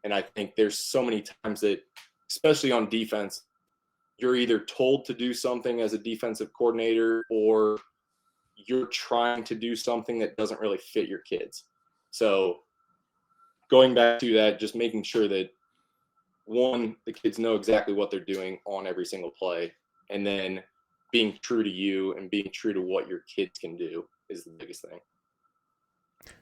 And I think there's so many times that, especially on defense, you're either told to do something as a defensive coordinator or you're trying to do something that doesn't really fit your kids. So going back to that, just making sure that, one, the kids know exactly what they're doing on every single play, and then being true to you and being true to what your kids can do is the biggest thing.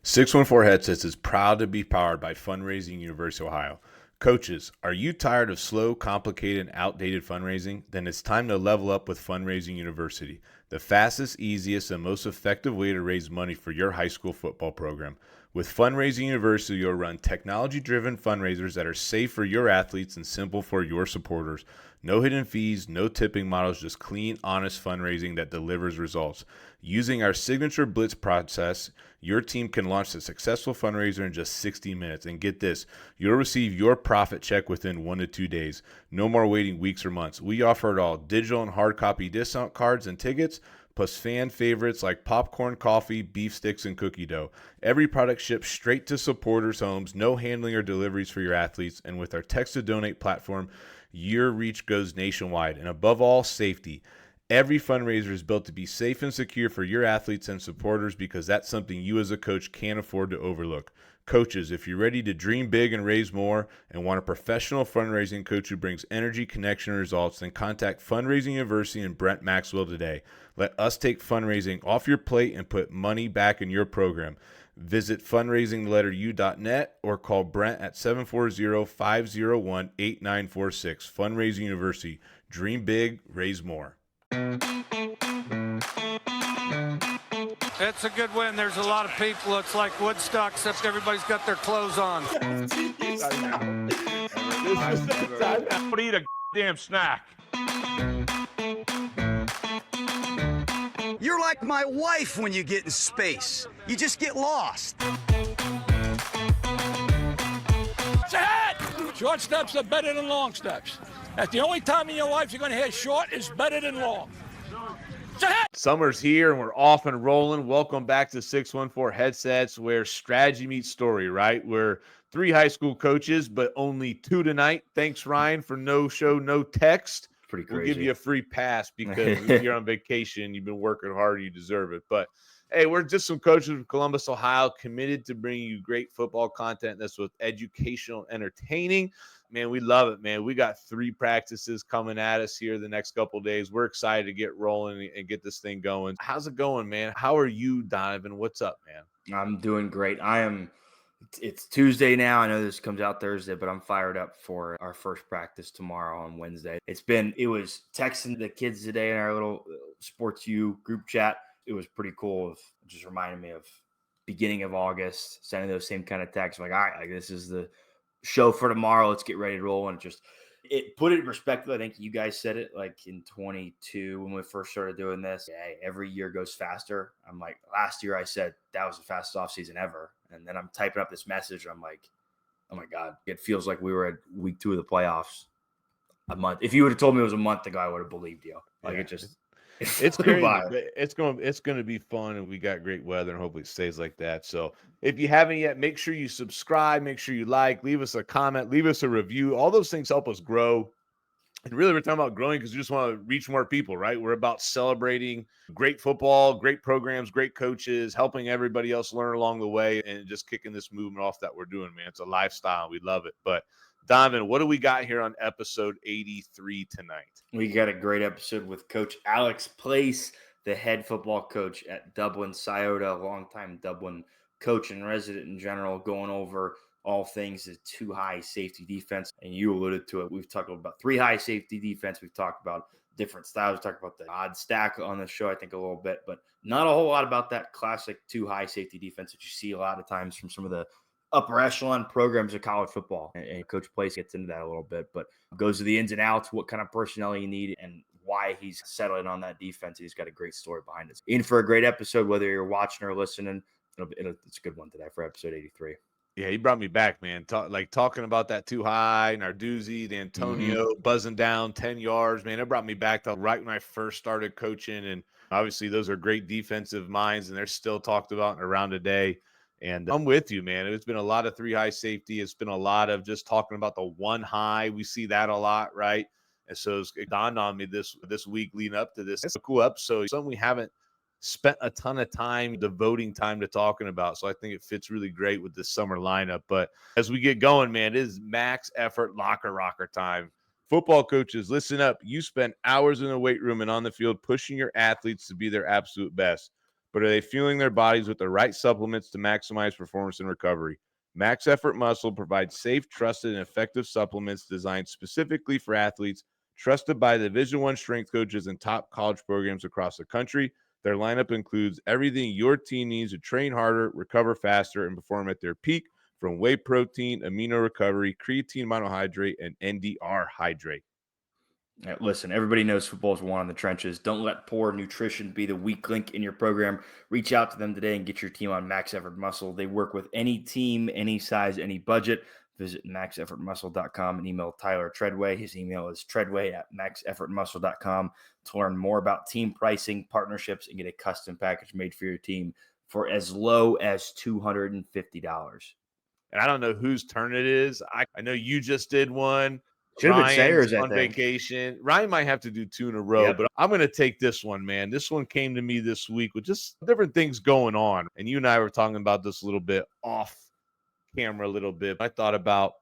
614 Headsets is proud to be powered by Fundraising University of Ohio. Coaches, are you tired of slow, complicated, and outdated fundraising? Then it's time to level up with Fundraising University, the fastest, easiest, and most effective way to raise money for your high school football program. With Fundraising University, you'll run technology-driven fundraisers that are safe for your athletes and simple for your supporters. No hidden fees, no tipping models, just clean, honest fundraising that delivers results. Using our signature Blitz process, your team can launch a successful fundraiser in just 60 minutes. And get this, you'll receive your profit check within 1 to 2 days. No more waiting weeks or months. We offer it all: digital and hard copy discount cards and tickets, plus fan favorites like popcorn, coffee, beef sticks, and cookie dough. Every product ships straight to supporters' homes, no handling or deliveries for your athletes. And with our Text to Donate platform, your reach goes nationwide. And above all, safety. Every fundraiser is built to be safe and secure for your athletes and supporters, because that's something you as a coach can't afford to overlook. Coaches, if you're ready to dream big and raise more and want a professional fundraising coach who brings energy, connection, and results, then contact Fundraising University and Brent Maxwell today. Let us take fundraising off your plate and put money back in your program. Visit fundraisingletteru.net or call Brent at 740-501-8946. Fundraising University. Dream big, raise more. It's a good win. There's a lot of people. It's like Woodstock, except everybody's got their clothes on. Don't eat a damn snack. You're like my wife when you get in space. You just get lost. It's ahead! Short steps are better than long steps. That's the only time in your life you're going to hear short is better than long. It's ahead! Summer's here and we're off and rolling. Welcome back to 614 Headsets, where strategy meets story, right? We're 3 high school coaches, but only 2 tonight. Thanks, Ryan, for no show, no text. Pretty crazy. We'll give you a free pass because you're on vacation. You've been working hard. You deserve it. But, hey, we're just some coaches from Columbus, Ohio, committed to bringing you great football content that's both educational and entertaining. Man, we love it, man. We got 3 practices coming at us here the next couple of days. We're excited to get rolling and get this thing going. How's it going, man? How are you, Donovan? What's up, man? I'm doing great. It's Tuesday now. I know this comes out Thursday, but I'm fired up for our first practice tomorrow on Wednesday. It was texting the kids today in our little Sports U group chat. It was pretty cool. It just reminded me of beginning of August, sending those same kind of texts. Like, all right, like this is the show for tomorrow. Let's get ready to roll. And it put it in perspective. I think you guys said it like in 22 when we first started doing this. Yeah, every year goes faster. I'm like, last year I said that was the fastest offseason ever. And then I'm typing up this message. I'm like, oh my God, it feels like we were at week 2 of the playoffs a month. If you would have told me it was a month ago, I would have believed you. Like Yeah. It's crazy. It's going to be fun, and we got great weather, and hopefully it stays like that. So if you haven't yet, make sure you subscribe, make sure you like, leave us a comment, leave us a review. All those things help us grow. And really, we're talking about growing because we just want to reach more people, right? We're about celebrating great football, great programs, great coaches, helping everybody else learn along the way, and just kicking this movement off that we're doing, man. It's a lifestyle. We love it. But Donovan, what do we got here on episode 83 tonight? We got a great episode with Coach Alex Place, the head football coach at Dublin Scioto, longtime Dublin coach and resident in general, going over all things is 2 high safety defense. And you alluded to it. We've talked about 3 high safety defense. We've talked about different styles. We talked about the odd stack on the show, I think, a little bit, but not a whole lot about that classic 2 high safety defense that you see a lot of times from some of the upper echelon programs of college football. And Coach Place gets into that a little bit, but goes to the ins and outs, what kind of personnel you need, and why he's settling on that defense. He's got a great story behind it. In for a great episode, whether you're watching or listening. It's a good one today for episode 83. Yeah, he brought me back, man. Talking about that 2 high, Narduzzi, the Antonio buzzing down 10 yards, man. It brought me back to right when I first started coaching. And obviously those are great defensive minds, and they're still talked about and around today. And I'm with you, man. It's been a lot of 3 high safety. It's been a lot of just talking about the 1 high. We see that a lot, right? And so it dawned on me this week leading up to this. It's a cool episode. Something we haven't spent a ton of time devoting time to talking about. So I think it fits really great with this summer lineup. But as we get going, man, it is max effort locker rocker time. Football coaches, listen up. You spend hours in the weight room and on the field pushing your athletes to be their absolute best. But are they fueling their bodies with the right supplements to maximize performance and recovery? Max Effort Muscle provides safe, trusted, and effective supplements designed specifically for athletes, trusted by Division I strength coaches and top college programs across the country. Their lineup includes everything your team needs to train harder, recover faster, and perform at their peak, from whey protein, amino recovery, creatine monohydrate, and NDR hydrate. Listen, everybody knows football is won in the trenches. Don't let poor nutrition be the weak link in your program. Reach out to them today and get your team on Max Effort Muscle. They work with any team, any size, any budget. Visit maxeffortmuscle.com and email Tyler Treadway. His email is treadway@maxeffortmuscle.com to learn more about team pricing, partnerships, and get a custom package made for your team for as low as $250. And I don't know whose turn it is. I know you just did one. Should have been Ryan's Sayers, I on think. vacation. Ryan might have to do 2 in a row, Yep. but I'm going to take this one, man. This one came to me this week with just different things going on. And you and I were talking about this a little bit off camera a little bit. I thought about,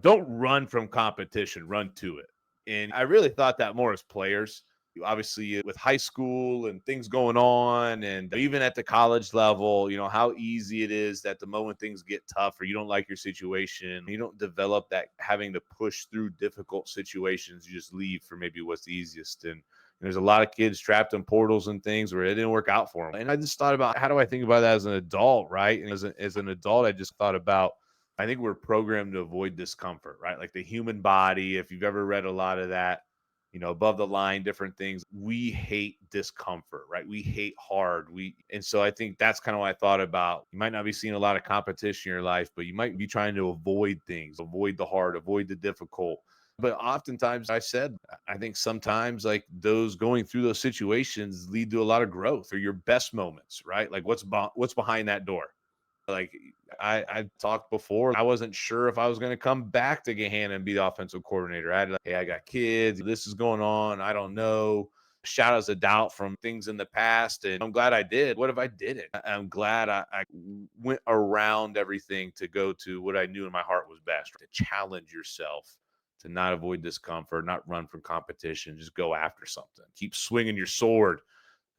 don't run from competition, run to it. And I really thought that more as players. Obviously, with high school and things going on, and even at the college level, how easy it is that the moment things get tough or you don't like your situation, you don't develop that having to push through difficult situations. You just leave for maybe what's the easiest. And there's a lot of kids trapped in portals and things where it didn't work out for them. And I just thought about, how do I think about that as an adult, right? And as an adult, I just thought about, I think we're programmed to avoid discomfort, right? Like the human body, if you've ever read a lot of that, above the line, different things. We hate discomfort, right? We hate hard. And so I think that's kind of what I thought about. You might not be seeing a lot of competition in your life, but you might be trying to avoid things, avoid the hard, avoid the difficult. But oftentimes I think sometimes like those going through those situations lead to a lot of growth, or your best moments, right? Like what's behind that door? Like I talked before, I wasn't sure if I was going to come back to Gahanna and be the offensive coordinator. Hey, I got kids. This is going on. I don't know. Shadows of doubt from things in the past. And I'm glad I did. What if I did it? I'm glad I went around everything to go to what I knew in my heart was best, to challenge yourself, to not avoid discomfort, not run from competition, just go after something. Keep swinging your sword,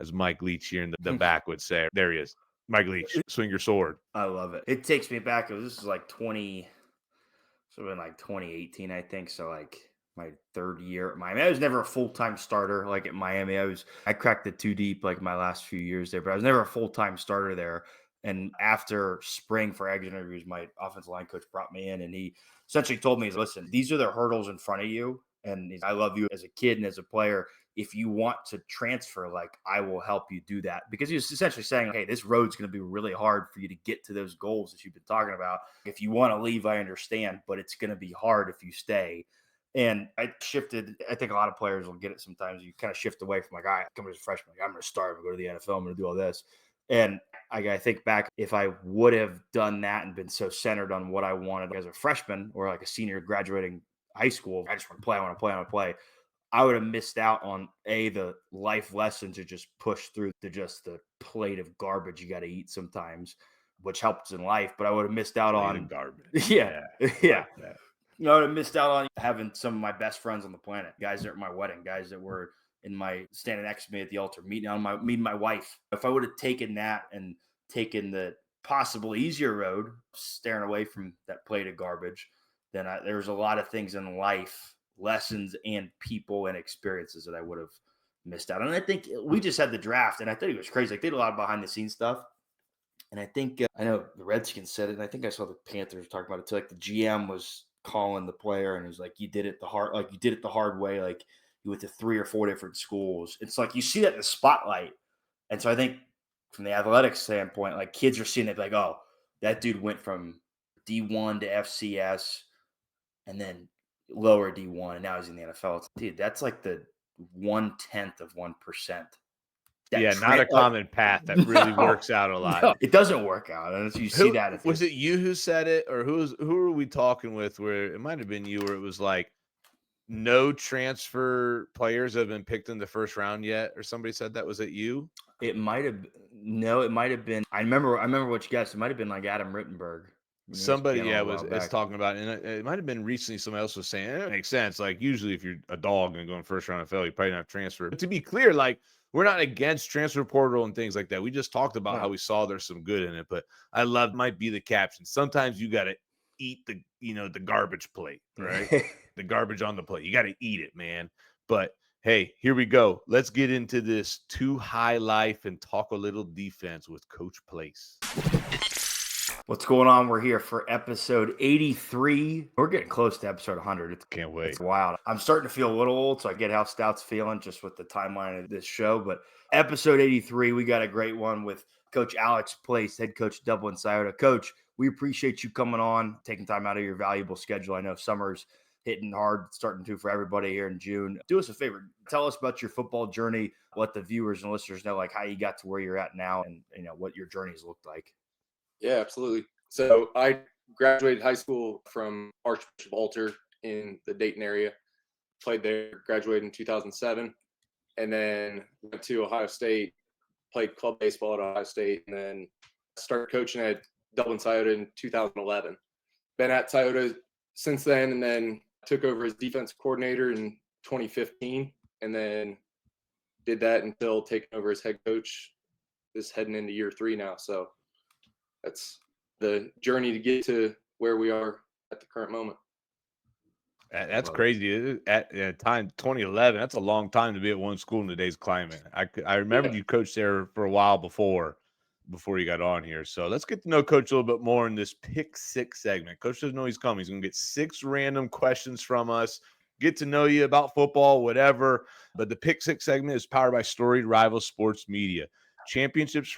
as Mike Leach here in the back would say. There he is. Mike Leach, swing your sword. I love it. It takes me back. This is like 2018, I think. So like my third year at Miami. I was never a full-time starter like at Miami. I cracked it too deep like my last few years there, but I was never a full-time starter there. And after spring for exit interviews, my offensive line coach brought me in and he essentially told me, listen, these are the hurdles in front of you. And I love you as a kid and as a player. If you want to transfer, like I will help you do that, because he was essentially saying, hey, this road's going to be really hard for you to get to those goals that you've been talking about. If you want to leave, I understand, but it's going to be hard if you stay. And I shifted. I think a lot of players will get it sometimes. You kind of shift away from like, all right, come as a freshman, like, I'm going to start, I'm going to go to the NFL, I'm going to do all this. And I think back, if I would have done that and been so centered on what I wanted as a freshman or like a senior graduating high school, I just want to play, I want to play. I would have missed out on the life lessons to just push through to just the plate of garbage you got to eat sometimes, which helps in life. But I would have missed out on garbage. Yeah. Like I would have missed out on having some of my best friends on the planet, guys that were at my wedding, guys that were in my standing next to me at the altar, meeting my wife. If I would have taken that and taken the possible easier road, staring away from that plate of garbage, then there's a lot of things in life, lessons and people and experiences that I would have missed out on. And I think we just had the draft, and I thought it was crazy. Like, they did a lot of behind the scenes stuff. And I think, I know the Redskins said it, and I think I saw the Panthers talking about it too. Like, the GM was calling the player and it was like, you did it the hard way. Like, you went to 3 or 4 different schools. It's like, you see that in the spotlight. And so I think from the athletics standpoint, like, kids are seeing it like, oh, that dude went from D1 to FCS and then lower D1, and now he's in the NFL. Dude, that's like the 1/10 of 1% not a common path that really works out a lot. No, it doesn't work out. And you see that. Was it you who said it, or who were we talking with? Where it might have been you, where it was like no transfer players have been picked in the first round yet, or somebody said that. Was it you? It might have it might have been. I remember what you guessed. It might have been like Adam Rittenberg. Somebody, was talking about it, and it might have been recently. Somebody else was saying it makes sense. Like usually, if you're a dog and going first round NFL, you probably don't have transfer. But to be clear, like we're not against transfer portal and things like that. We just talked about how we saw there's some good in it. But I love might be the caption. Sometimes you got to eat the the garbage plate, right? The garbage on the plate. You got to eat it, man. But hey, here we go. Let's get into this too high life and talk a little defense with Coach Place. What's going on? We're here for episode 83. We're getting close to episode 100. Can't wait. It's wild. I'm starting to feel a little old, so I get how Stout's feeling just with the timeline of this show. But episode 83, we got a great one with Coach Alex Place, head coach Dublin Scioto. Coach, we appreciate you coming on, taking time out of your valuable schedule. I know summer's hitting hard, starting to for everybody here in June. Do us a favor. Tell us about your football journey, let the viewers and listeners know like how you got to where you're at now and what your journey's looked like. Yeah, absolutely. So I graduated high school from Archbishop Alter in the Dayton area. Played there, graduated in 2007, and then went to Ohio State, played club baseball at Ohio State, and then started coaching at Dublin Scioto in 2011. Been at Scioto since then, and then took over as defense coordinator in 2015, and then did that until taking over as head coach. Is heading into year 3 now, so that's the journey to get to where we are at the current moment. That's crazy. At time 2011, that's a long time to be at one school in today's climate. I remember you coached there for a while before you got on here. So let's get to know Coach a little bit more in this Pick 6 segment. Coach doesn't know he's coming. He's going to get 6 random questions from us, get to know you about football, whatever. But the Pick 6 segment is powered by Storied Rival Sports Media. Championships,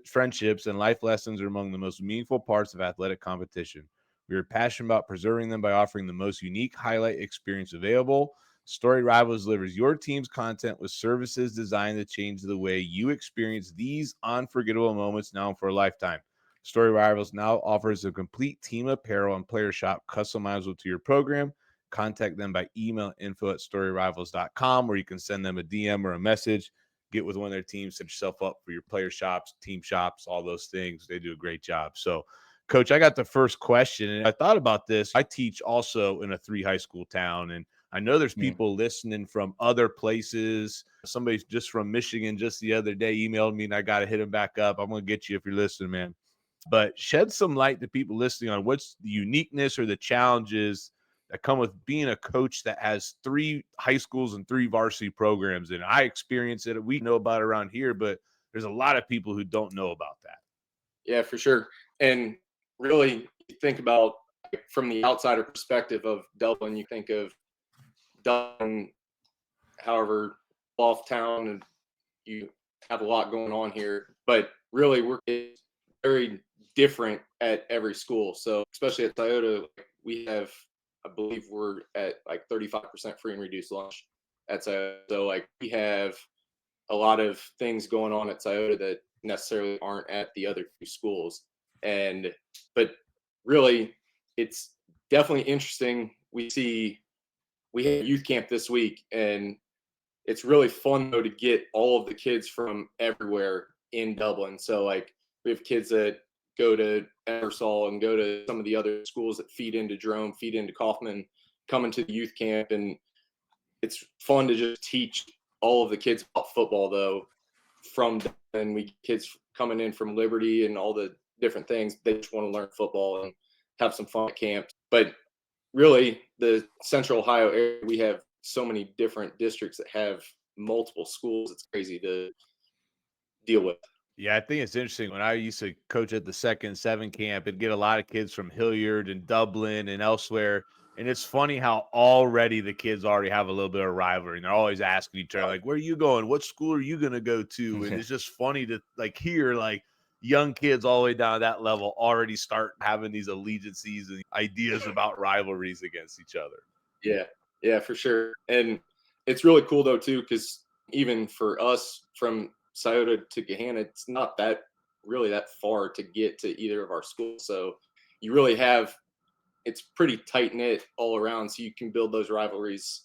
friendships, and life lessons are among the most meaningful parts of athletic competition. We are passionate about preserving them by offering the most unique highlight experience available. Storied Rivals delivers your team's content with services designed to change the way you experience these unforgettable moments now and for a lifetime. Storied Rivals now offers a complete team apparel and player shop customizable to your program. Contact them by email info@storyrivals.com, where you can send them a DM or a message. Get with one of their teams, set yourself up for your player shops, team shops, all those things. They do a great job. So, Coach, I got the first question, and I thought about this. I teach also in a 3 high school town, and I know there's people listening from other places. Somebody just from Michigan just the other day emailed me, and I got to hit him back up. I'm going to get you if you're listening, man. But shed some light to people listening on what's the uniqueness or the challenges that come with being a coach that has 3 high schools and 3 varsity programs. And I experience it. We know about it around here, but there's a lot of people who don't know about that. Yeah, for sure. And really, you think about from the outsider perspective of Dublin, you think of Dublin, however, off town, and you have a lot going on here. But really, we're very different at every school. So especially at Scioto, we have, I believe we're at like 35% free and reduced lunch at Scioto. So like we have a lot of things going on at Scioto that necessarily aren't at the other 2 schools. But really, it's definitely interesting. We had youth camp this week, and it's really fun though to get all of the kids from everywhere in Dublin. So like we have kids that go to Ebersol and go to some of the other schools that feed into Jerome, feed into Kaufman, coming to the youth camp. And it's fun to just teach all of the kids about football though. And we get kids coming in from Liberty and all the different things. They just want to learn football and have some fun at camp. But really, the Central Ohio area, we have so many different districts that have multiple schools. It's crazy to deal with. Yeah, I think it's interesting. When I used to coach at the 2nd 7 camp, it'd get a lot of kids from Hilliard and Dublin and elsewhere. And it's funny how already the kids already have a little bit of rivalry. And they're always asking each other, like, where are you going? What school are you going to go to? And it's just funny to like hear like young kids all the way down to that level already start having these allegiances and ideas about rivalries against each other. Yeah, for sure. And it's really cool though too, because even for us from Scioto to Gahanna, it's not that really that far to get to either of our schools. So you really it's pretty tight knit all around. So you can build those rivalries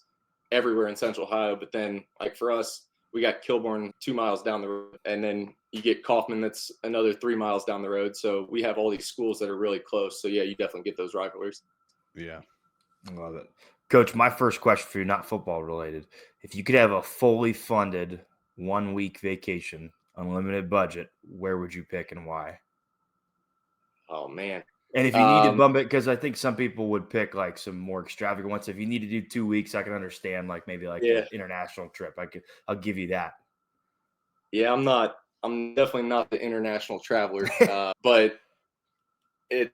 everywhere in Central Ohio. But then, like for us, we got Kilbourne 2 miles down the road, and then you get Kaufman that's another 3 miles down the road. So we have all these schools that are really close. So yeah, you definitely get those rivalries. Yeah. I love it. Coach, my first question for you, not football related. If you could have a fully funded 1 week vacation, unlimited budget, where would you pick and why? Oh man. And if you need to bump it, because I think some people would pick like some more extravagant ones. If you need to do 2 weeks, I can understand like maybe like an international trip. I'll give you that. Yeah, I'm definitely not the international traveler, but it'd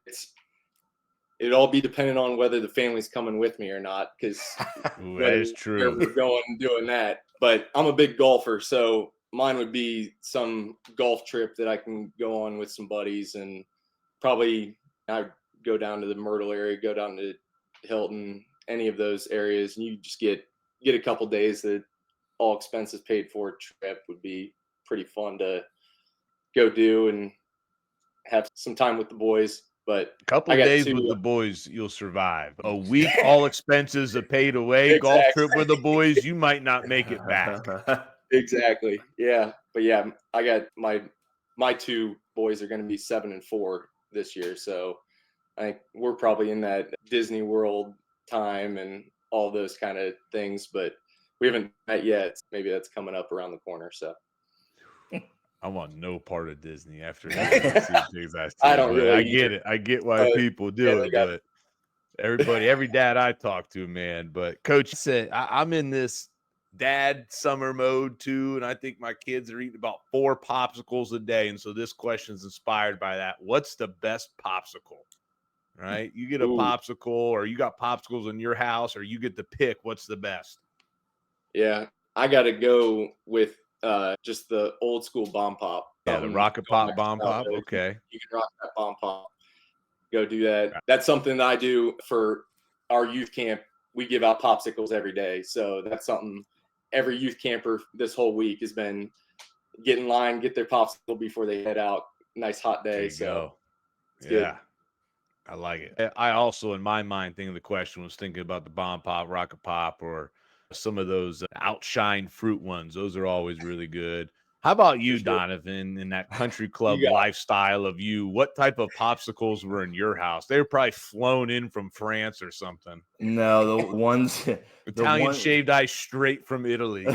all be dependent on whether the family's coming with me or not, because that is true. We're going and doing that. But I'm a big golfer, so mine would be some golf trip that I can go on with some buddies, and probably I'd go down to the Myrtle area, go down to Hilton, any of those areas, and you just get a couple days that all expenses paid for trip would be pretty fun to go do and have some time with the boys. But a couple days with the boys, you'll survive. A week, all expenses are paid away. Exactly. Golf trip with the boys, you might not make it back. Exactly. Yeah. But yeah, I got my 2 boys are going to be 7 and 4 this year. So I think we're probably in that Disney World time and all those kind of things, but we haven't met yet. Maybe that's coming up around the corner. So I want no part of Disney after things I don't really. I get it. I get why people do it, but every dad I talk to, man. But Coach said I'm in this dad summer mode too, and I think my kids are eating about 4 popsicles a day, and so this question is inspired by that. What's the best popsicle? Right? You get a popsicle, or you got popsicles in your house, or you get to pick what's the best. Yeah, I got to go with just the old school bomb pop. Yeah, the rocket pop bomb pop. Okay. You can rock that bomb pop. Go do that. That's something that I do for our youth camp. We give out popsicles every day. So that's something every youth camper this whole week has been get in line, get their popsicle before they head out. Nice hot day. So yeah. Good. I like it. I also, in my mind, thinking the question was thinking about the bomb pop, rocket pop, or some of those outshine fruit ones. Those are always really good. How about you, Donovan, in that country club lifestyle of you? What type of popsicles were in your house? They were probably flown in from France or something. No, the ones Italian shaved ice straight from Italy.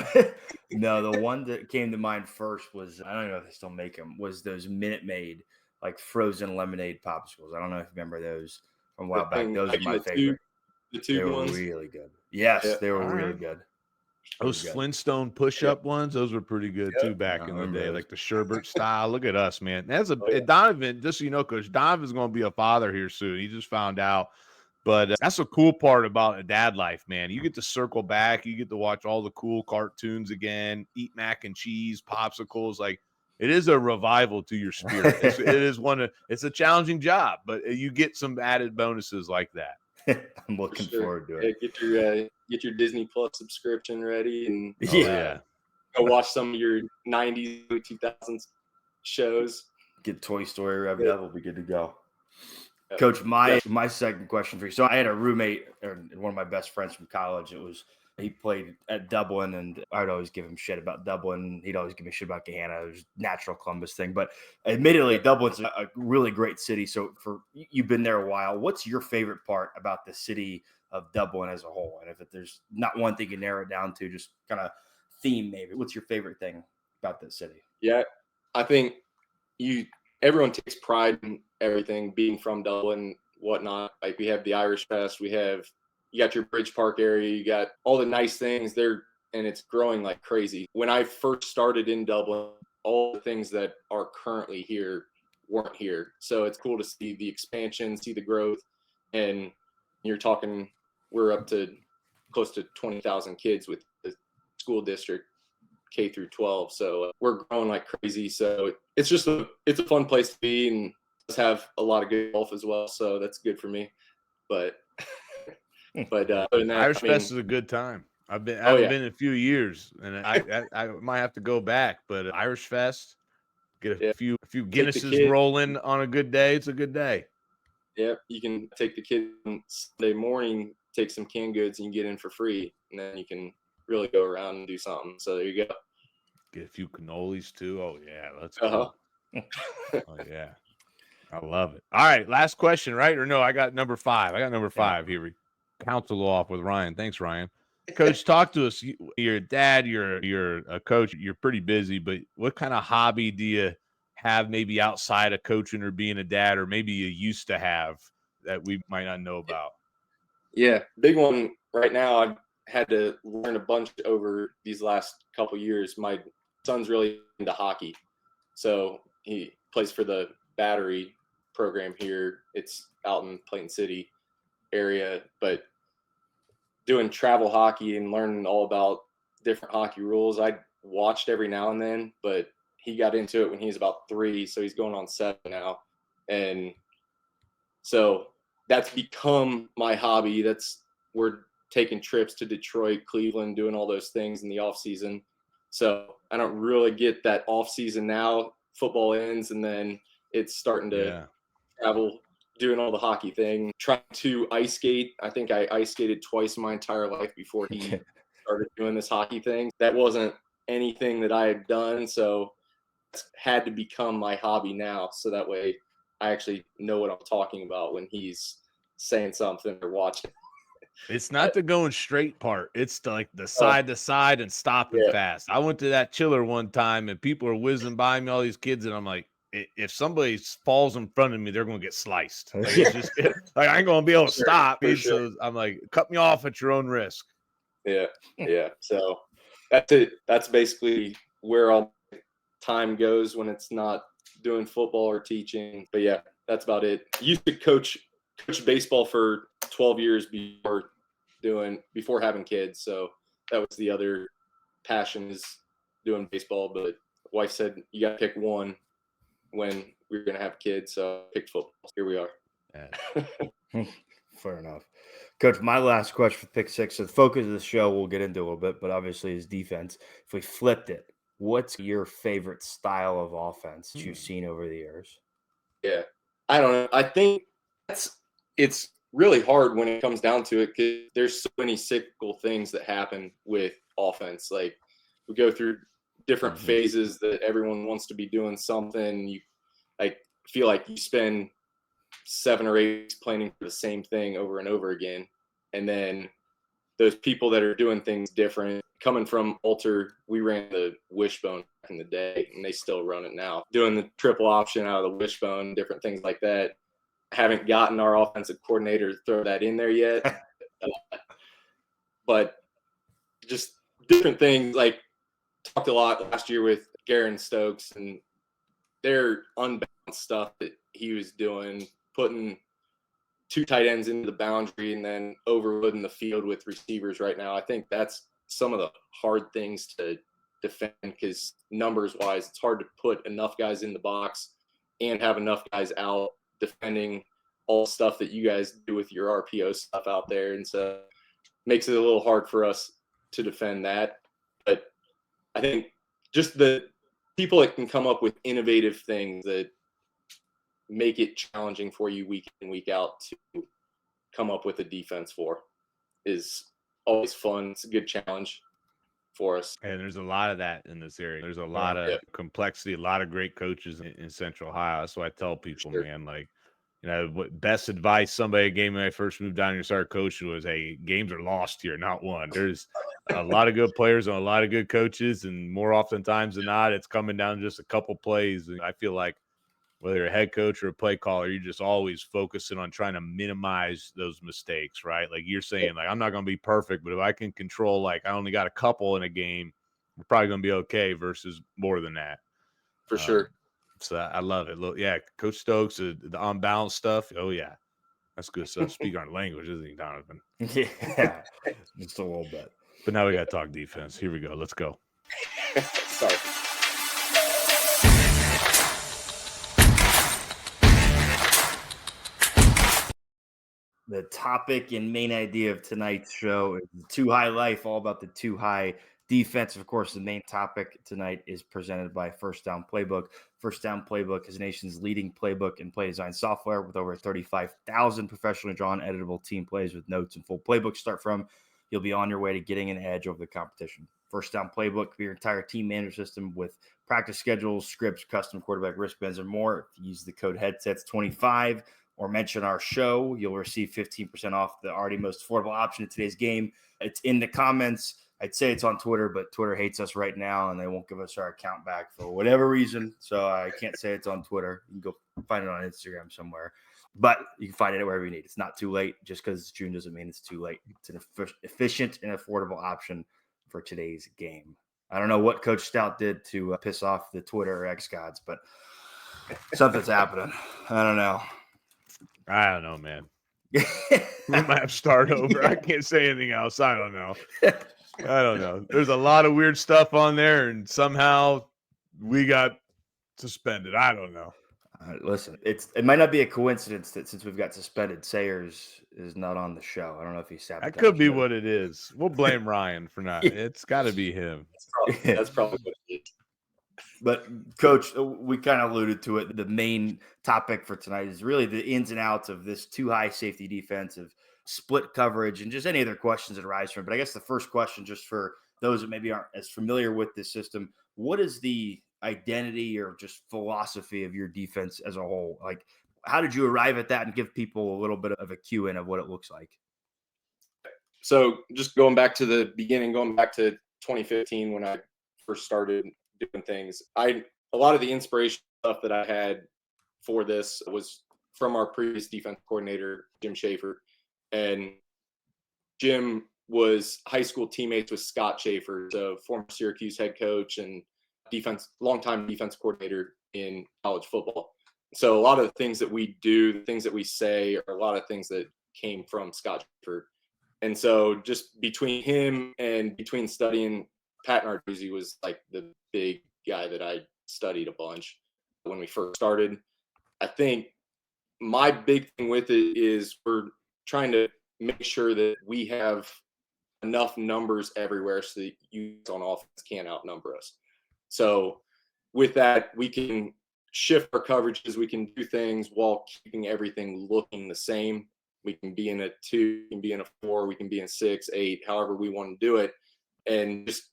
No, the one that came to mind first was, I don't know if they still make them, was those Minute Maid, like frozen lemonade popsicles. I don't know if you remember those from a while back. Those are my favorite. The tube ones. They were really good. Yes, they were really good. Those Flintstone push-up ones, those were pretty good too back in the day, like the sherbet style. Look at us, man. Donovan, just so you know, Coach, Donovan's going to be a father here soon. He just found out. But that's a cool part about a dad life, man. You get to circle back. You get to watch all the cool cartoons again, eat mac and cheese, popsicles. Like, it is a revival to your spirit. It's a challenging job, but you get some added bonuses like that. I'm looking forward to it. Get your Disney Plus subscription ready and go watch some of your 90s, 2000s shows. Get Toy Story revved up. We'll be good to go. Coach, my second question for you. So I had a roommate, or one of my best friends from college. He played at Dublin, and I'd always give him shit about Dublin. He'd always give me shit about Gahanna. It was a natural Columbus thing. But admittedly, Dublin's a really great city. So you've been there a while. What's your favorite part about the city of Dublin as a whole? And if there's not one thing you narrow it down to, just kind of theme maybe. What's your favorite thing about this city? Yeah, I think everyone takes pride in everything, being from Dublin, whatnot. Like we have the Irish Fest, you got your Bridge Park area, you got all the nice things there, and it's growing like crazy. When I first started in Dublin, all the things that are currently here weren't here. So it's cool to see the expansion, see the growth, and you're talking, we're up to close to 20,000 kids with the school district K through 12. So we're growing like crazy. So it's a fun place to be, and does have a lot of good golf as well. So that's good for me. But other than that, Irish Fest is a good time. I Oh, haven't yeah. been in a few years, and I might have to go back. But Irish Fest, get Yeah. a few Take the Guinnesses kid. rolling on a good day. It's a good day. Yeah, you can take the kid on Sunday morning, take some canned goods, and you get in for free, and then you can really go around and do something. So there you go. Get a few cannolis too. Oh yeah, let's Uh-huh. go. Oh yeah, I love it. All right, last question, right? Or no? I got number 5. I got number 5 here. We counsel off with Ryan. Thanks, Ryan. Coach, talk to us. You're a dad. You're a coach. You're pretty busy, but what kind of hobby do you have maybe outside of coaching or being a dad, or maybe you used to have that we might not know about? Yeah, big one right now. I've had to learn a bunch over these last couple years. My son's really into hockey, so he plays for the Battery program here. It's out in Plain City area, but doing travel hockey and learning all about different hockey rules. I watched every now and then, but he got into it when he was about 3, so he's going on 7 now, and so that's become my hobby. We're taking trips to Detroit, Cleveland, doing all those things in the off season. So I don't really get that off season now. Football ends, and then it's starting to travel, doing all the hockey thing. Trying to ice skate. I think I ice skated twice in my entire life before he started doing this hockey thing. That wasn't anything that I had done, so it's had to become my hobby now. So that way I actually know what I'm talking about when he's saying something or watching. It's not the going straight part. It's like the side to side and stopping fast. I went to that chiller one time and people are whizzing by me, all these kids, and I'm like, if somebody falls in front of me, they're going to get sliced. Like, it's just like I ain't going to be able to stop. Sure. So I'm like, cut me off at your own risk. Yeah. So that's it. That's basically where all time goes when it's not doing football or teaching. But yeah, that's about it. Used to coach baseball for 12 years before having kids. So that was the other passion, is doing baseball. But wife said you got to pick one when we were going to have kids. So I picked football. Here we are. Fair enough. Coach, my last question for pick 6. So the focus of the show we'll get into a little bit, but obviously is defense. If we flipped it, what's your favorite style of offense that you've seen over the years? Yeah, I don't know. I think it's really hard when it comes down to it, because there's so many cyclical things that happen with offense. Like, we go through different phases that everyone wants to be doing something. You feel like you spend 7 or 8 weeks planning for the same thing over and over again, and then those people that are doing things different. Coming from Alter, we ran the wishbone back in the day, and they still run it now. Doing the triple option out of the wishbone, different things like that. I haven't gotten our offensive coordinator to throw that in there yet. But just different things. Like, talked a lot last year with Garen Stokes, and their unbalanced stuff that he was doing, putting 2 tight ends into the boundary and then overloading the field with receivers right now. I think that's some of the hard things to defend, because numbers wise, it's hard to put enough guys in the box and have enough guys out defending all the stuff that you guys do with your RPO stuff out there. And so it makes it a little hard for us to defend that. But I think just the people that can come up with innovative things that make it challenging for you week in, week out to come up with a defense for is always fun. It's a good challenge for us. And there's a lot of that in this area. There's a lot of complexity, a lot of great coaches in Central Ohio. That's what I tell people, man. Like, what best advice somebody gave me when I first moved down here and started coaching was, hey, games are lost here, not won. There's a lot of good players and a lot of good coaches, and more oftentimes than not, it's coming down to just a couple plays. And I feel like whether you're a head coach or a play caller, you're just always focusing on trying to minimize those mistakes, right? Like you're saying, like, I'm not going to be perfect, but if I can control, like, I only got a couple in a game, we're probably going to be okay versus more than that. For sure. So I love it. Look, yeah, Coach Stokes, the unbalanced stuff. Oh, yeah. That's good stuff. Speak our language, isn't he, Donovan? Yeah, just a little bit. But now we got to talk defense. Here we go. Let's go. Sorry. The topic and main idea of tonight's show is the too high life, all about the too high defense. Of course, the main topic tonight is presented by First Down Playbook. First Down Playbook is the nation's leading playbook and play design software with over 35,000 professionally drawn, editable team plays with notes and full playbooks start from. You'll be on your way to getting an edge over the competition. First Down Playbook could be your entire team manager system with practice schedules, scripts, custom quarterback wristbands, and more. If you use the code HEADSETS25 or mention our show, you'll receive 15% off the already most affordable option in today's game. It's in the comments. I'd say it's on Twitter, but Twitter hates us right now, and they won't give us our account back for whatever reason. So I can't say it's on Twitter. You can go find it on Instagram somewhere. But you can find it wherever you need. It's not too late. Just because it's June doesn't mean it's too late. It's an efficient and affordable option for today's game. I don't know what Coach Stout did to piss off the Twitter or X gods, but something's happening. I don't know. I don't know, man. We might have to start over. Yeah. I can't say anything else. I don't know. There's a lot of weird stuff on there, and somehow we got suspended. I don't know. Listen, it might not be a coincidence that since we've got suspended, Sayers is not on the show. I don't know if he's sabotaged. That could be what it is. We'll blame Ryan for not. It's got to be him. That's probably what it is. But, Coach, we kind of alluded to it. The main topic for tonight is really the ins and outs of this too high safety defense, of split coverage, and just any other questions that arise from it. But I guess the first question, just for those that maybe aren't as familiar with this system, what is the identity or just philosophy of your defense as a whole? Like, how did you arrive at that, and give people a little bit of a cue in of what it looks like? So just going back to the beginning, going back to 2015 when I first started doing things, a lot of the inspiration stuff that I had for this was from our previous defense coordinator, Jim Schaefer. And Jim was high school teammates with Scott Schaefer, so former Syracuse head coach and longtime defense coordinator in college football. So a lot of the things that we do, the things that we say, are a lot of things that came from Scott Schaefer. And so just between him and between studying, Pat Narduzzi was like the big guy that I studied a bunch when we first started. I think my big thing with it is we're trying to make sure that we have enough numbers everywhere so that you on offense can't outnumber us. So with that, we can shift our coverages. We can do things while keeping everything looking the same. We can be in a 2, we can be in a 4, we can be in 6, 8, however we want to do it. And just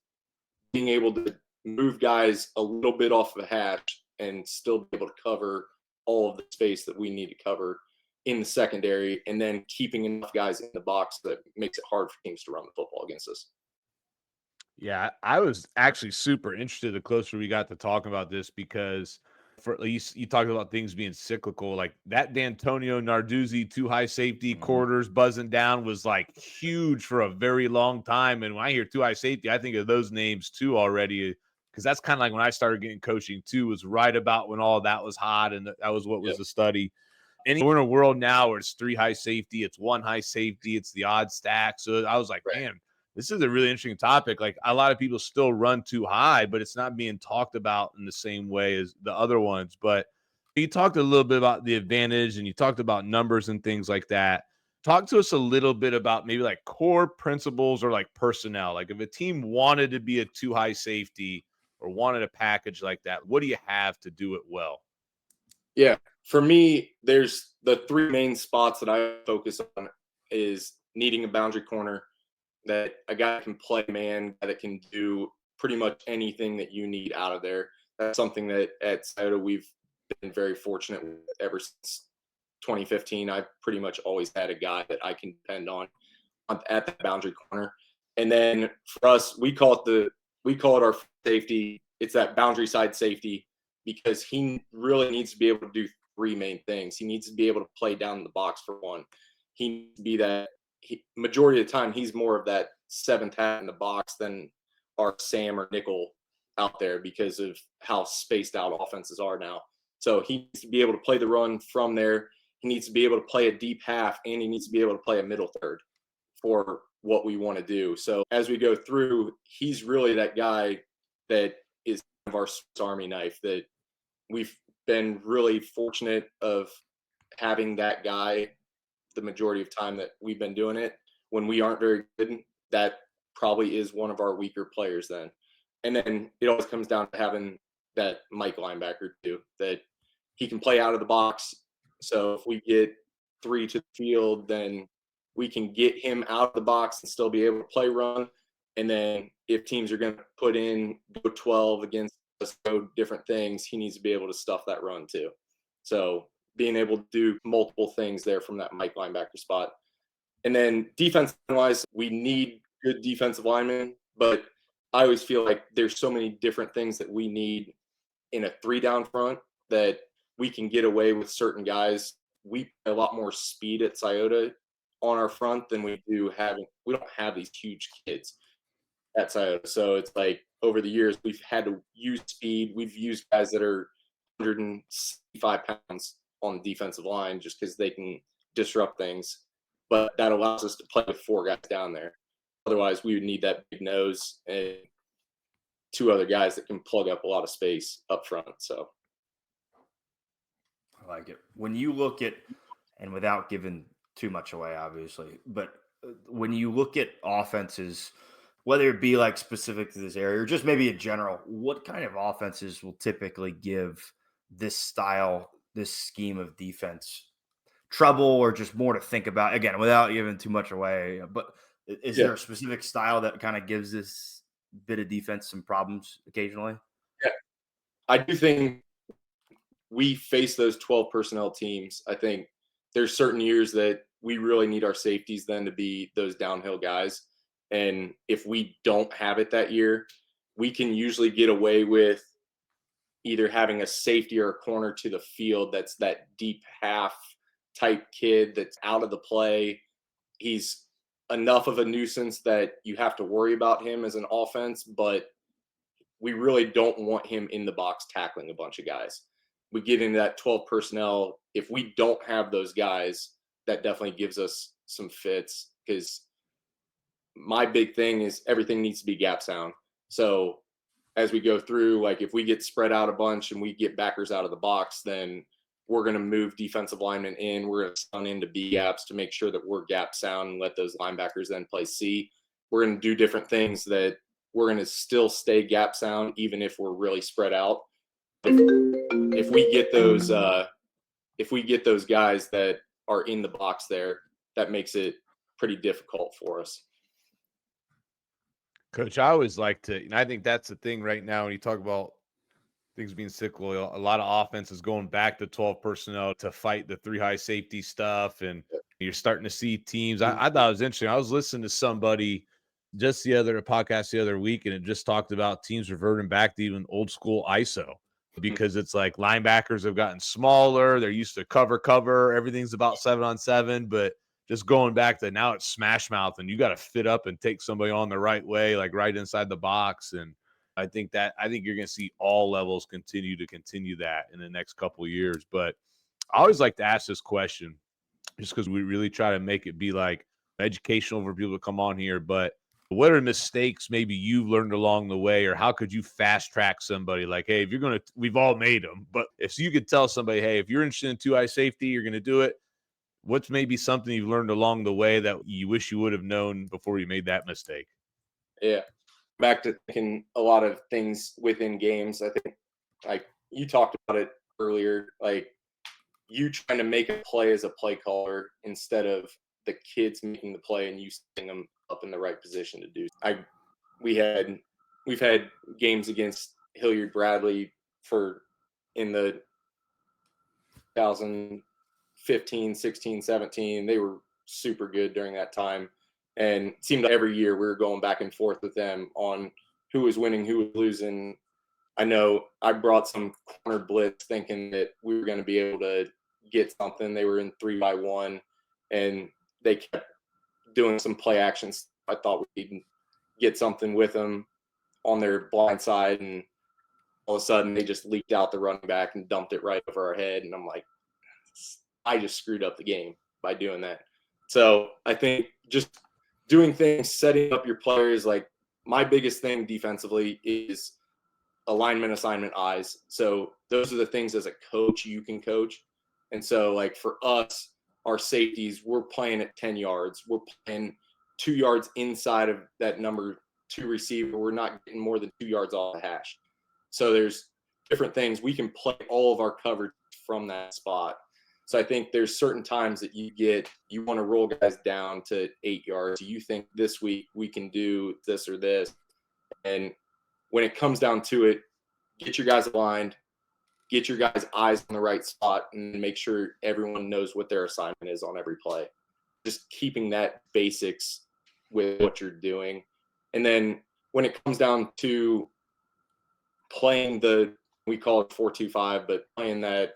being able to move guys a little bit off the hash and still be able to cover all of the space that we need to cover in the secondary, and then keeping enough guys in the box that makes it hard for teams to run the football against us. Yeah, I was actually super interested the closer we got to talking about this, because for at least you talked about things being cyclical, like that D'Antonio Narduzzi too high safety quarters buzzing down was like huge for a very long time. And when I hear too high safety, I think of those names too already, because that's kind of like when I started getting coaching too, was right about when all that was hot, and that was what was the study. And we're in a world now where it's 3 high safety, it's 1 high safety, it's the odd stack. So I was like, man, this is a really interesting topic. Like, a lot of people still run too high, but it's not being talked about in the same way as the other ones. But you talked a little bit about the advantage, and you talked about numbers and things like that. Talk to us a little bit about maybe like core principles or like personnel. Like, if a team wanted to be a too high safety or wanted a package like that, what do you have to do it well? Yeah, for me, there's the 3 main spots that I focus on is needing a boundary corner, that a guy can play man, guy that can do pretty much anything that you need out of there. That's something that at Scioto we've been very fortunate with ever since 2015. I've pretty much always had a guy that I can depend on at the boundary corner. And then for us, we call it our safety. It's that boundary side safety, because he really needs to be able to do 3 main things. He needs to be able to play down in the box for one. He needs to be that. Majority of the time, he's more of that 7th hat in the box than our Sam or nickel out there, because of how spaced out offenses are now. So he needs to be able to play the run from there. He needs to be able to play a deep half, and he needs to be able to play a middle third for what we want to do. So as we go through, he's really that guy that is kind of our Swiss Army knife, that we've been really fortunate of having that guy the majority of time that we've been doing it. When we aren't very good, that probably is one of our weaker players then. And then it always comes down to having that Mike linebacker too, that he can play out of the box. So if we get 3 to the field, then we can get him out of the box and still be able to play run. And then if teams are going to put in go 12 against us, go different things, he needs to be able to stuff that run too. So being able to do multiple things there from that Mike linebacker spot. And then defense wise, we need good defensive linemen, but I always feel like there's so many different things that we need in a 3-down front that we can get away with certain guys. We have a lot more speed at Scioto on our front than we do having. We don't have these huge kids at Scioto, so it's like over the years we've had to use speed. We've used guys that are 165 pounds on the defensive line just because they can disrupt things. But that allows us to play with 4 guys down there. Otherwise, we would need that big nose and 2 other guys that can plug up a lot of space up front. So I like it. When you look at, and without giving too much away, obviously, but when you look at offenses, whether it be like specific to this area or just maybe in general, what kind of offenses will typically give this style, this scheme of defense trouble, or just more to think about? Again, without giving too much away, but is there a specific style that kind of gives this bit of defense some problems occasionally? Yeah, I do think we face those 12 personnel teams. I think there's certain years that we really need our safeties then to be those downhill guys. And if we don't have it that year, we can usually get away with either having a safety or a corner to the field that's that deep half type kid that's out of the play. He's enough of a nuisance that you have to worry about him as an offense, but we really don't want him in the box tackling a bunch of guys. We get into that 12 personnel. If we don't have those guys, that definitely gives us some fits, because my big thing is everything needs to be gap sound. So as we go through, like if we get spread out a bunch and we get backers out of the box, then we're going to move defensive linemen in. We're going to stun into B gaps to make sure that we're gap sound and let those linebackers then play C. We're going to do different things that we're going to still stay gap sound, even if we're really spread out. If we get those guys that are in the box there, that makes it pretty difficult for us. Coach, I always like to, and I think that's the thing right now when you talk about things being cyclical, a lot of offenses going back to 12 personnel to fight the 3 high safety stuff. And you're starting to see teams. I thought it was interesting. I was listening to somebody just podcast the other week, and it just talked about teams reverting back to even old school ISO, because it's like linebackers have gotten smaller. They're used to cover. Everything's about 7-on-7, but just going back to now it's smash mouth, and you got to fit up and take somebody on the right way, like right inside the box. And I think you're going to see all levels continue that in the next couple of years. But I always like to ask this question just because we really try to make it be like educational for people to come on here. But what are mistakes maybe you've learned along the way, or how could you fast track somebody? Like, hey, if you're going to, we've all made them, but if you could tell somebody, hey, if you're interested in 2-eye safety, you're going to do it. What's maybe something you've learned along the way that you wish you would have known before you made that mistake? Yeah. Back to thinking a lot of things within games. I think, like you talked about it earlier, like you trying to make a play as a play caller instead of the kids making the play and you setting them up in the right position to do. We've had games against Hilliard Bradley in the 2015, 16, 17. They were super good during that time. And it seemed like every year we were going back and forth with them on who was winning, who was losing. I know I brought some corner blitz thinking that we were going to be able to get something. They were in 3-by-1, and they kept doing some play actions. I thought we'd get something with them on their blind side, and all of a sudden they just leaked out the running back and dumped it right over our head. And I'm like, I just screwed up the game by doing that. So I think just doing things, setting up your players, like my biggest thing defensively is alignment, assignment, eyes. So those are the things as a coach you can coach. And so like for us, our safeties, we're playing at 10 yards. We're playing 2 yards inside of that number 2 receiver. We're not getting more than 2 yards off the hash. So there's different things. We can play all of our coverage from that spot. So I think there's certain times that you want to roll guys down to 8 yards. You think this week we can do this or this. And when it comes down to it, get your guys aligned, get your guys' eyes on the right spot, and make sure everyone knows what their assignment is on every play. Just keeping that basics with what you're doing. And then when it comes down to playing we call it 4-2-5, but playing that,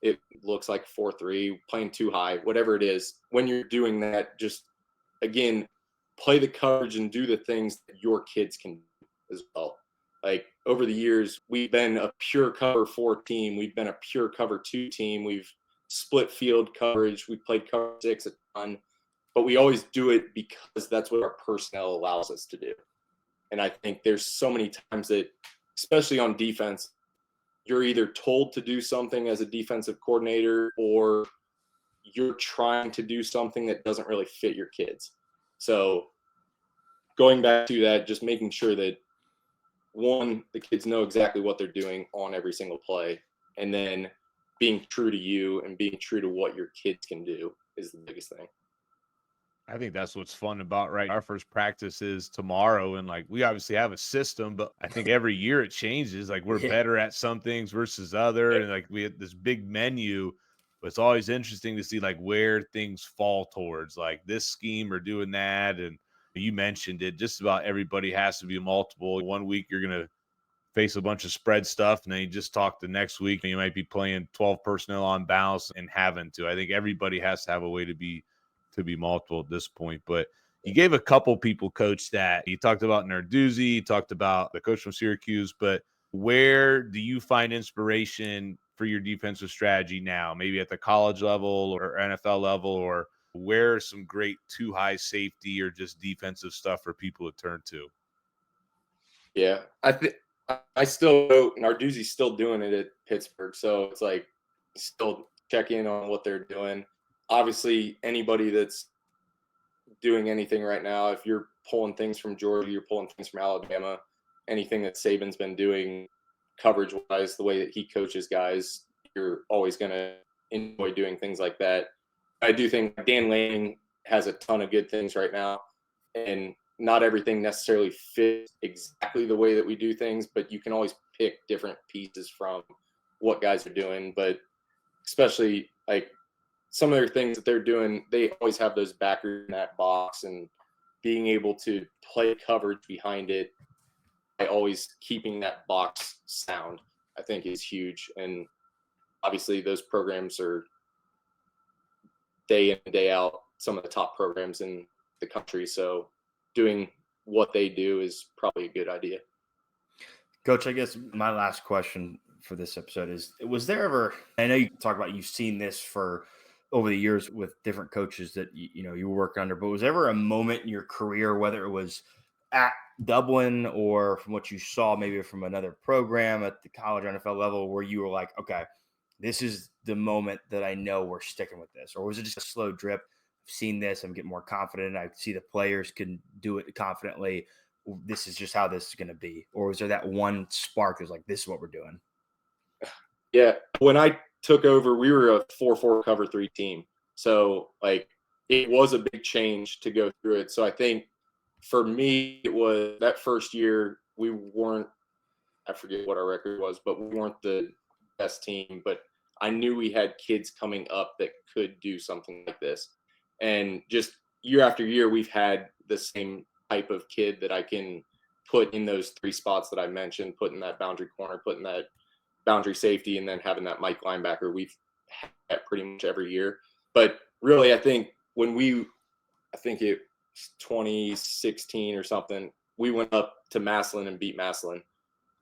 it looks like 4-3, playing too high, whatever it is. When you're doing that, just, again, play the coverage and do the things that your kids can do as well. Like, over the years, we've been a pure cover 4 team. We've been a pure cover 2 team. We've split field coverage. We played cover 6 a ton. But we always do it because that's what our personnel allows us to do. And I think there's so many times that, especially on defense, you're either told to do something as a defensive coordinator or you're trying to do something that doesn't really fit your kids. So going back to that, just making sure that, one, the kids know exactly what they're doing on every single play, and then being true to you and being true to what your kids can do is the biggest thing. I think that's what's fun about, right? Our first practice is tomorrow, and like we obviously have a system, but I think every year it changes. Like we're better at some things versus other, and like we have this big menu. But it's always interesting to see like where things fall towards, like this scheme or doing that. And you mentioned it, just about everybody has to be multiple. One week you're gonna face a bunch of spread stuff, and then you just talk the next week, and you might be playing 12 personnel on bounce and having to. I think everybody has to have a way to be multiple at this point. But you gave a couple people, Coach, that you talked about Narduzzi, you talked about the coach from Syracuse, but where do you find inspiration for your defensive strategy now? Maybe at the college level or NFL level, or where are some great too high safety or just defensive stuff for people to turn to? Yeah, I still know Narduzzi's still doing it at Pittsburgh, so it's like still check in on what they're doing. Obviously, anybody that's doing anything right now, if you're pulling things from Georgia, you're pulling things from Alabama, anything that Saban's been doing coverage-wise, the way that he coaches guys, you're always going to enjoy doing things like that. I do think Dan Lanning has a ton of good things right now, and not everything necessarily fits exactly the way that we do things, but you can always pick different pieces from what guys are doing. But especially like some of their things that they're doing, they always have those backers in that box, and being able to play coverage behind it by always keeping that box sound, I think is huge. And obviously those programs are day in and day out some of the top programs in the country. So doing what they do is probably a good idea. Coach, I guess my last question for this episode is, was there ever, I know you talk about you've seen this for over the years with different coaches that you work under, but was ever a moment in your career, whether it was at Dublin or from what you saw maybe from another program at the college NFL level, where you were like, okay, this is the moment that I know we're sticking with this? Or was it just a slow drip? I've seen this, I'm getting more confident, I see the players can do it confidently, this is just how this is going to be? Or was there that one spark that was like, this is what we're doing? Yeah, when I took over, we were a 4-4 cover 3 team. So like it was a big change to go through it. So I think for me, it was that first year, we weren't, I forget what our record was, but we weren't the best team. But I knew we had kids coming up that could do something like this. And just year after year, we've had the same type of kid that I can put in those 3 spots that I mentioned, putting that boundary corner, putting that boundary safety, and then having that Mike linebacker. We've had that pretty much every year. But really, I think I think it was 2016 or something, we went up to Massillon and beat Massillon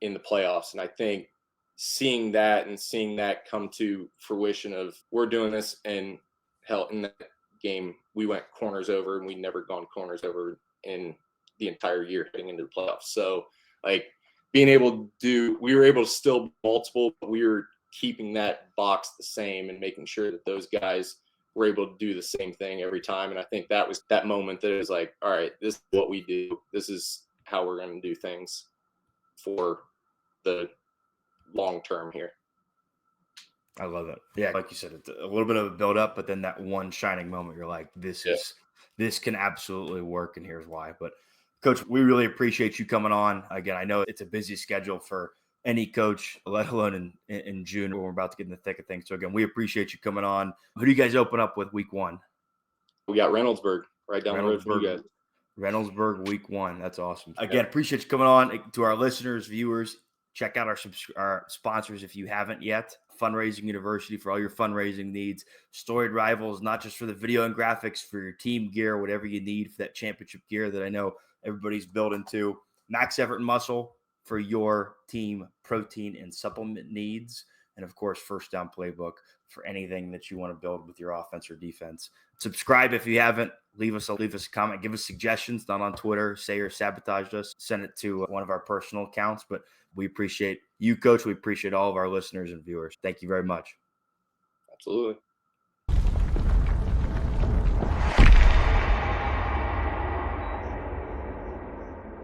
in the playoffs. And I think seeing that come to fruition of we're doing this, and hell, in that game, we went corners over, and we'd never gone corners over in the entire year heading into the playoffs. So like being able to we were able to still multiple, but we were keeping that box the same and making sure that those guys we're able to do the same thing every time. And I think that was that moment that it was like, all right, this is what we do. This is how we're going to do things for the long term here. I love it. Yeah, like you said, it's a little bit of a build up, but then that one shining moment, you're like, this can absolutely work, and here's why. But Coach, we really appreciate you coming on. Again, I know it's a busy schedule for any coach, let alone in June when we're about to get in the thick of things. So again, we appreciate you coming on. Who do you guys open up with week 1? We got Reynoldsburg right down the road from you guys. Reynoldsburg week 1. That's awesome. Again, appreciate you coming on. To our listeners, viewers, check out our sponsors if you haven't yet. Fundraising University for all your fundraising needs. Storied Rivals, not just for the video and graphics, for your team gear, whatever you need for that championship gear that I know everybody's building to. Max Everett and Muscle for your team protein and supplement needs. And of course, First Down Playbook for anything that you want to build with your offense or defense. Subscribe if you haven't. Leave us a comment. Give us suggestions, not on Twitter. Say or sabotage us. Send it to one of our personal accounts. But we appreciate you, Coach. We appreciate all of our listeners and viewers. Thank you very much. Absolutely.